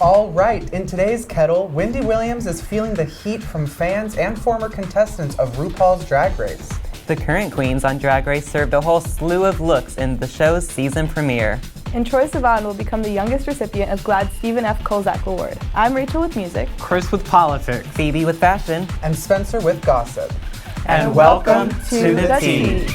All right, in today's kettle, Wendy Williams is feeling the heat from fans and former contestants of RuPaul's Drag Race. The current queens on Drag Race served a whole slew of looks in the show's season premiere. And Troye Sivan will become the youngest recipient of GLAAD's Stephen F. Kolzak Award. I'm Rachel with music, Chris with politics, Phoebe with fashion, and Spencer with gossip. And welcome to the tea.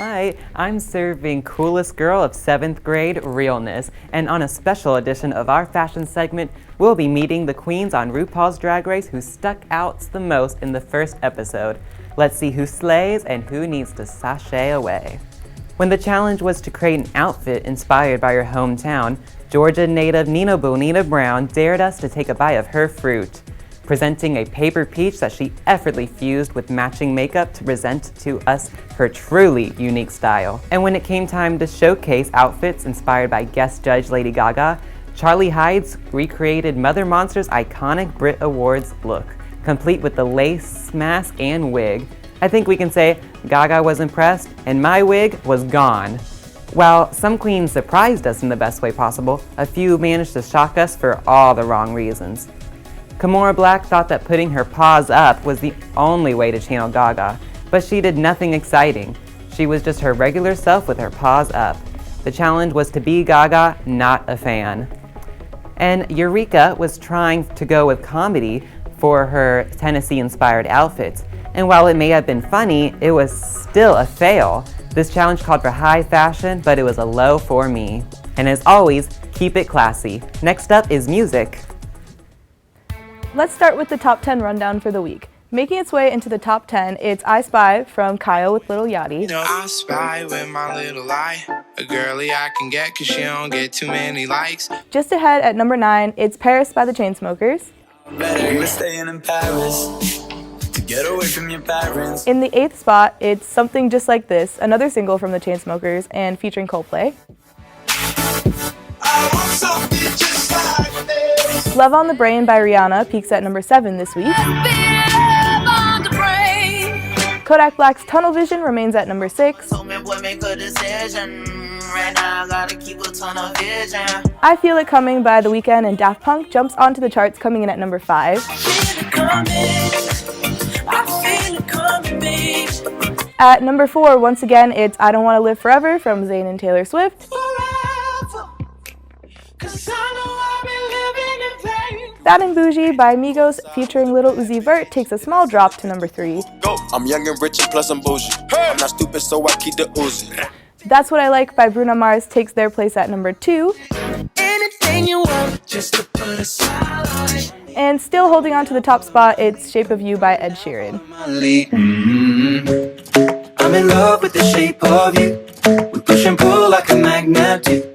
Hi, I'm serving coolest girl of 7th grade realness, and on a special edition of our fashion segment, we'll be meeting the queens on RuPaul's Drag Race who stuck out the most in the first episode. Let's see who slays and who needs to sashay away. When the challenge was to create an outfit inspired by your hometown, Georgia native Nina Bonita Brown dared us to take a bite of her fruit, presenting a paper peach that she effortlessly fused with matching makeup to present to us her truly unique style. And when it came time to showcase outfits inspired by guest judge Lady Gaga, Charlie Hides recreated Mother Monster's iconic Brit Awards look, complete with the lace mask and wig. I think we can say Gaga was impressed and my wig was gone. While some queens surprised us in the best way possible, a few managed to shock us for all the wrong reasons. Kimora Black thought that putting her paws up was the only way to channel Gaga, but she did nothing exciting. She was just her regular self with her paws up. The challenge was to be Gaga, not a fan. And Eureka was trying to go with comedy for her Tennessee-inspired outfits. And while it may have been funny, it was still a fail. This challenge called for high fashion, but it was a low for me. And as always, keep it classy. Next up is music. Let's start with the top 10 rundown for the week. Making its way into the top 10, it's I Spy from Kyle with Lil Yachty. You know, I spy with my little eye, a girly I can get cause she don't get too many likes. Just ahead at number 9, it's Paris by the Chainsmokers. Better you staying in Paris to get away from your parents. In the 8th spot, it's Something Just Like This, another single from the Chainsmokers and featuring Coldplay. I want something just like this. Love on the Brain by Rihanna peaks at number 7 this week. Kodak Black's Tunnel Vision remains at number 6. I Feel It Coming by The Weeknd and Daft Punk jumps onto the charts, coming in at number 5. At number 4, once again, it's I Don't Want to Live Forever from Zayn and Taylor Swift. Bad and Bougie by Migos featuring Lil Uzi Vert takes a small drop to number 3. I'm young and rich and plus I'm bougie. I'm not stupid, so I keep the Uzi. That's What I Like by Bruno Mars takes their place at number 2. Anything you want, just to put a smile on it. And still holding on to the top spot, it's Shape of You by Ed Sheeran. I'm in love with the shape of you. We push and pull like a magnet do.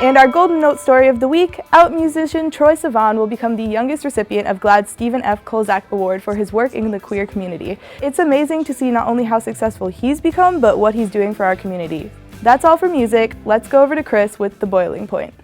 And our Golden Note story of the week, out musician Troye Sivan will become the youngest recipient of GLAAD's Stephen F. Kolzak Award for his work in the queer community. It's amazing to see not only how successful he's become, but what he's doing for our community. That's all for music. Let's go over to Chris with The Boiling Point.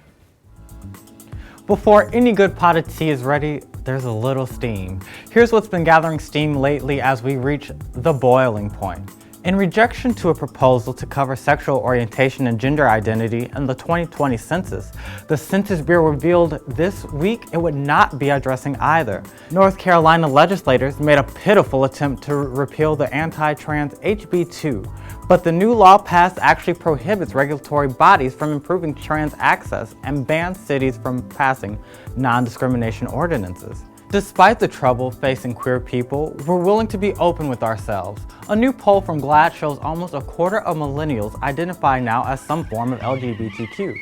Before any good pot of tea is ready, there's a little steam. Here's what's been gathering steam lately as we reach the boiling point. In rejection to a proposal to cover sexual orientation and gender identity in the 2020 census, the Census Bureau revealed this week it would not be addressing either. North Carolina legislators made a pitiful attempt to repeal the anti-trans HB 2, but the new law passed actually prohibits regulatory bodies from improving trans access and bans cities from passing non-discrimination ordinances. Despite the trouble facing queer people, we're willing to be open with ourselves. A new poll from GLAAD shows almost a quarter of millennials identify now as some form of LGBTQ.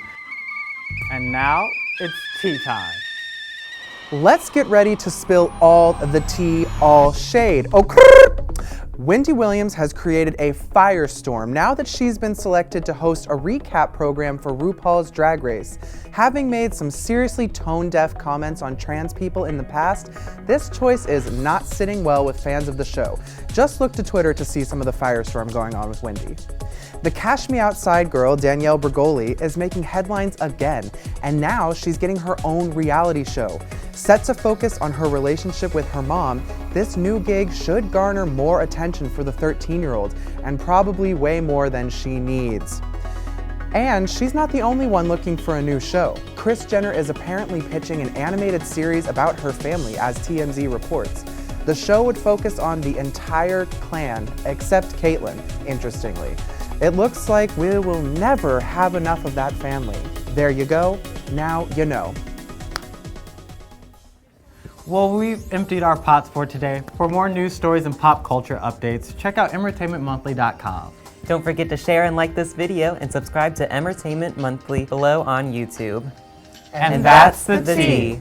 And now, it's tea time. Let's get ready to spill all the tea, all shade. Wendy Williams has created a firestorm now that she's been selected to host a recap program for RuPaul's Drag Race. Having made some seriously tone-deaf comments on trans people in the past, this choice is not sitting well with fans of the show. Just look to Twitter to see some of the firestorm going on with Wendy. The Cash Me Outside girl, Danielle Bregoli, is making headlines again, and now she's getting her own reality show. Set to focus on her relationship with her mom, this new gig should garner more attention for the 13-year-old, and probably way more than she needs. And she's not the only one looking for a new show. Kris Jenner is apparently pitching an animated series about her family, as TMZ reports. The show would focus on the entire clan, except Caitlyn, interestingly. It looks like we will never have enough of that family. There you go, now you know. Well, we've emptied our pots for today. For more news stories and pop culture updates, check out Emertainmentmonthly.com. Don't forget to share and like this video and subscribe to Emertainment Monthly below on YouTube. And that's the tea.